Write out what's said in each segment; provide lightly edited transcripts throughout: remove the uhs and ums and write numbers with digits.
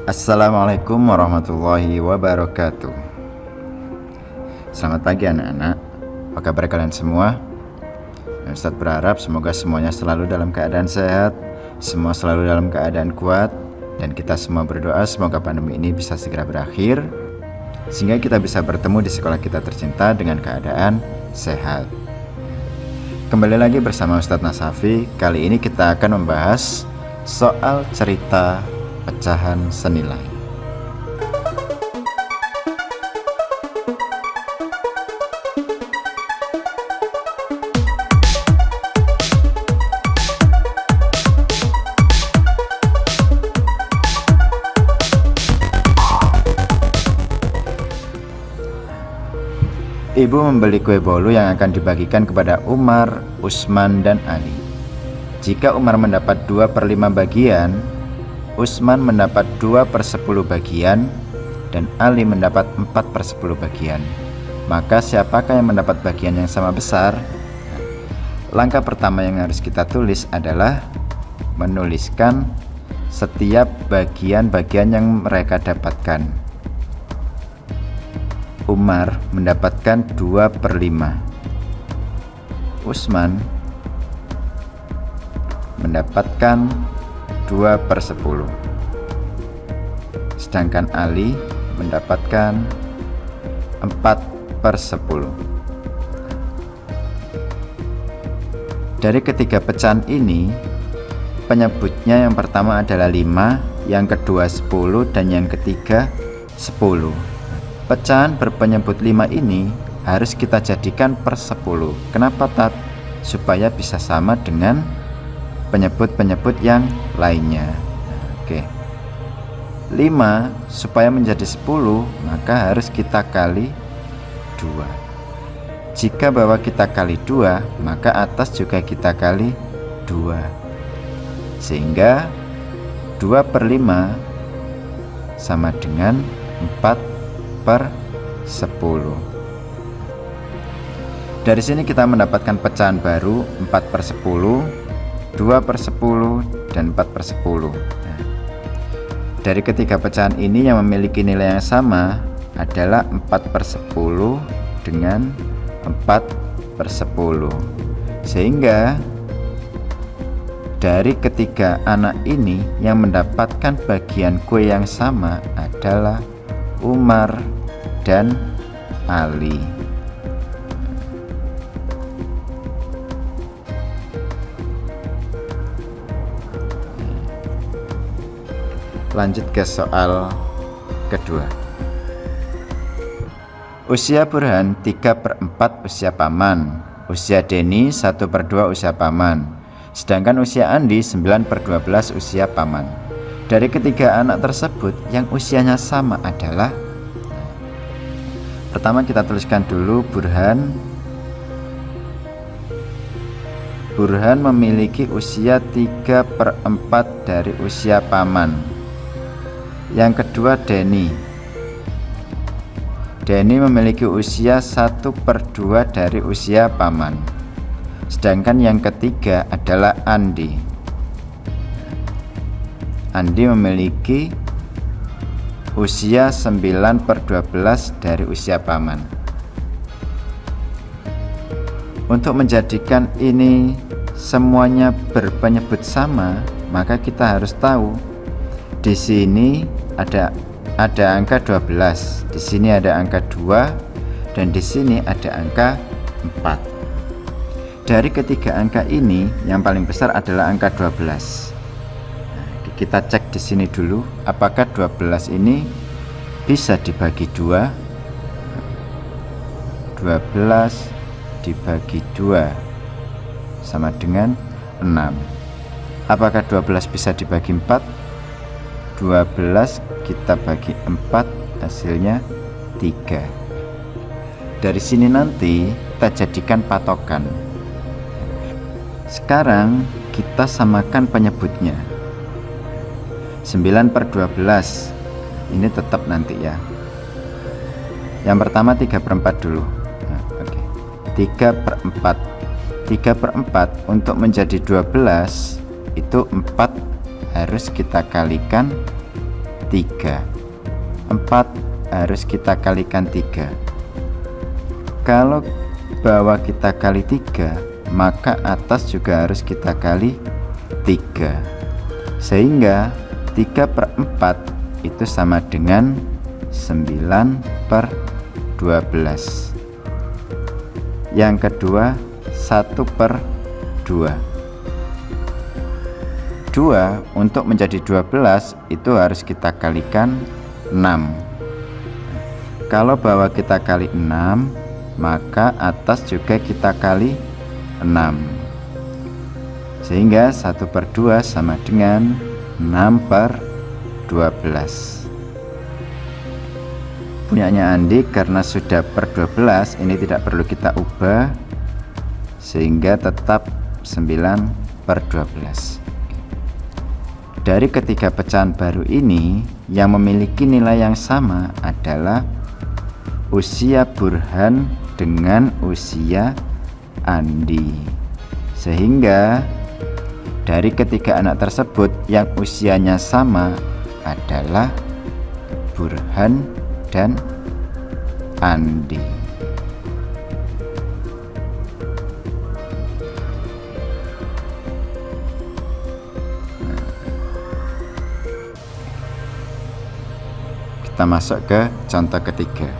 Assalamualaikum warahmatullahi wabarakatuh. Selamat pagi anak-anak. Apa kabar kalian semua? Ustadz berharap semoga semuanya selalu dalam keadaan sehat, semua selalu dalam keadaan kuat, dan kita semua berdoa semoga pandemi ini bisa segera berakhir, sehingga kita bisa bertemu di sekolah kita tercinta dengan keadaan sehat. Kembali lagi bersama Ustadz Nasafi. Kali ini kita akan membahas soal cerita pecahan senilai. Ibu membeli kue bolu yang akan dibagikan kepada Umar, Usman, dan Ali. Jika Umar mendapat 2/5 bagian, Usman mendapat 2/10 bagian, dan Ali mendapat 4/10 bagian. Maka siapakah yang mendapat bagian yang sama besar? Langkah pertama yang harus kita tulis adalah menuliskan setiap bagian-bagian yang mereka dapatkan. Umar mendapatkan 2/5. Usman mendapatkan 2/10, sedangkan Ali mendapatkan 4/10. Dari ketiga pecahan ini, penyebutnya yang pertama adalah 5, yang kedua 10, dan yang ketiga 10. Pecahan berpenyebut 5 ini harus kita jadikan per 10. Kenapa, Tat? Supaya bisa sama dengan penyebut-penyebut yang lainnya. Oke. 5 supaya menjadi 10, maka harus kita kali 2. Jika bawah kita kali 2, maka atas juga kita kali 2. Sehingga 2/5 sama dengan 4/10. Dari sini kita mendapatkan pecahan baru 4/10, 2/10, dan 4/10. Dari ketiga pecahan ini yang memiliki nilai yang sama adalah 4/10 dengan 4/10. Sehingga dari ketiga anak ini yang mendapatkan bagian kue yang sama adalah Umar dan Ali. Lanjut ke soal kedua. Usia Burhan 3/4 usia paman, usia Denny 1/2 usia paman, sedangkan usia Andi 9/12 usia paman. Dari ketiga anak tersebut yang usianya sama adalah, pertama kita tuliskan dulu Burhan memiliki usia 3/4 dari usia paman. Yang kedua Denny memiliki usia 1/2 dari usia paman. Sedangkan yang ketiga adalah Andi memiliki usia 9/12 dari usia paman. Untuk menjadikan ini semuanya berpenyebut sama, maka kita harus tahu di sini ada angka 12, di sini ada angka 2, dan di sini ada angka 4. Dari ketiga angka ini yang paling besar adalah angka 12. Kita cek di sini dulu, apakah 12 ini bisa dibagi 2? 12 dibagi 2 sama dengan 6. Apakah 12 bisa dibagi 4? 12 kita bagi 4, hasilnya 3. Dari sini nanti kita jadikan patokan. Sekarang kita samakan penyebutnya. 9/12 ini tetap nanti ya. Yang pertama 3/4 dulu. Nah, oke. 3/4. 3/4 untuk menjadi 12 itu 4 harus kita kalikan 3. 4 harus kita kalikan 3. Kalau bawah kita kali 3, maka atas juga harus kita kali 3. Sehingga 3/4 itu sama dengan 9/12. Yang kedua 1/2. 2 untuk menjadi 12 itu harus kita kalikan 6. Kalau bawah kita kali 6, maka atas juga kita kali 6. Sehingga 1/2 sama dengan 6/12. Punyanya Andi karena sudah per 12, ini tidak perlu kita ubah, sehingga tetap 9/12. Dari ketiga pecahan baru ini, yang memiliki nilai yang sama adalah usia Burhan dengan usia Andi. Sehingga dari ketiga anak tersebut yang usianya sama adalah Burhan dan Andi. Kita masuk ke contoh ketiga.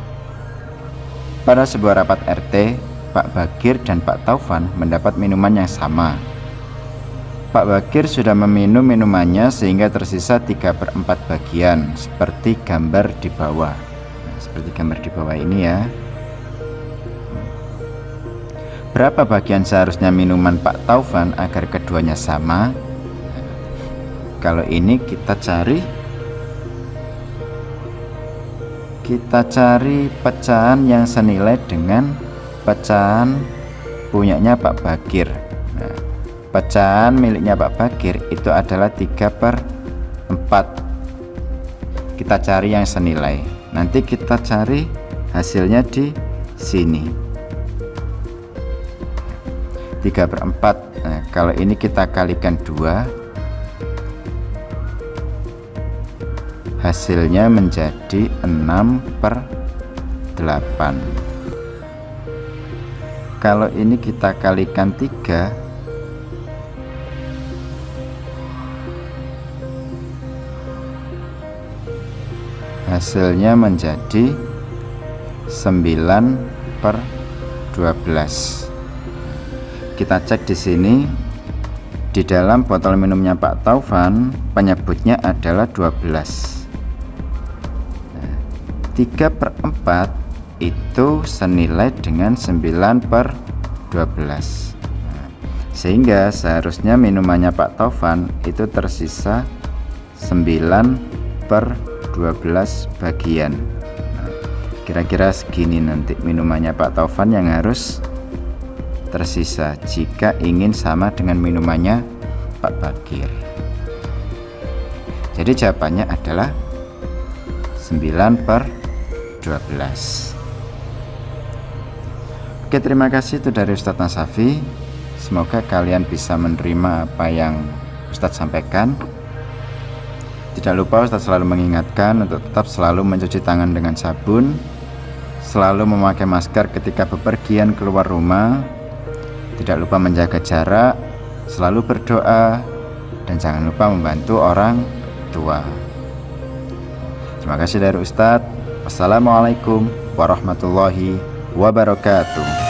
Pada sebuah rapat RT, Pak Bagir dan Pak Taufan mendapat minuman yang sama. Pak Bagir sudah meminum minumannya sehingga tersisa 3/4 bagian, seperti gambar di bawah. Nah, seperti gambar di bawah ini ya. Berapa bagian seharusnya minuman Pak Taufan agar keduanya sama? Kalau ini kita cari pecahan yang senilai dengan pecahan punyanya Pak Bagir. Nah, pecahan miliknya Pak Bagir itu adalah 3/4. Kita cari yang senilai. Nanti kita cari hasilnya di sini. 3/4. Nah, kalau ini kita kalikan 2, hasilnya menjadi 6/8. Kalau ini kita kalikan 3, hasilnya menjadi 9/12. Kita cek di sini. Di dalam botol minumnya Pak Taufan penyebutnya adalah 12. 3/4 itu senilai dengan 9/12. Sehingga seharusnya minumannya Pak Taufan itu tersisa 9/12 bagian. Kira-kira segini nanti minumannya Pak Taufan yang harus tersisa jika ingin sama dengan minumannya Pak Bagir. Jadi jawabannya adalah 9/12. Oke, terima kasih. Itu dari Ustadz Nasafi. Semoga kalian bisa menerima apa yang Ustadz sampaikan. Tidak lupa Ustadz selalu mengingatkan untuk tetap selalu mencuci tangan dengan sabun, selalu memakai masker ketika bepergian keluar rumah, tidak lupa menjaga jarak, selalu berdoa, dan jangan lupa membantu orang tua. Terima kasih dari Ustadz. Wassalamualaikum warahmatullahi wabarakatuh.